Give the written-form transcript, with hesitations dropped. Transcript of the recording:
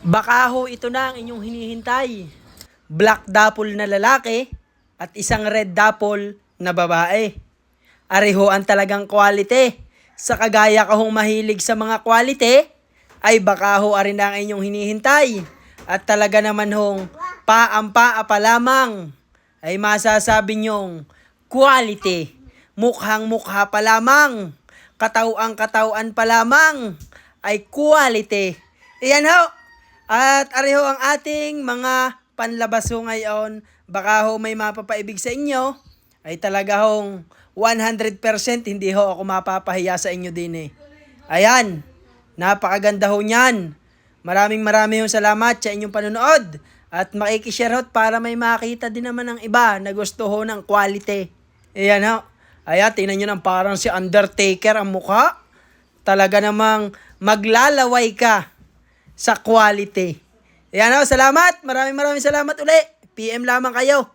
Baka ho ito na ang inyong hinihintay. Black dapple na lalaki at isang red dapple na babae. Areho ang talagang quality. Sa kagaya ka hong mahilig sa mga quality, ay baka ho arin na ang inyong hinihintay. At talaga naman hong paampa pa lamang ay masasabi nyong quality. Mukhang mukha pa lamang, katawang pa lamang ay quality. Iyan ho. At areho ang ating mga panlabas ho ngayon. Baka ho may mapapaibig sa inyo. Ay talaga hong 100% hindi ho ako mapapahiya sa inyo din eh. Ayan. Napakaganda ho niyan. Maraming ho salamat sa inyong panonood. At makikishare ho para may makita din naman ng iba na gusto ho ng quality. Ayan ho. Ayan, tingnan nyo nang parang si Undertaker ang mukha. Talaga namang maglalaway ka sa quality. Ayan ho, salamat. Maraming salamat uli. PM lamang kayo.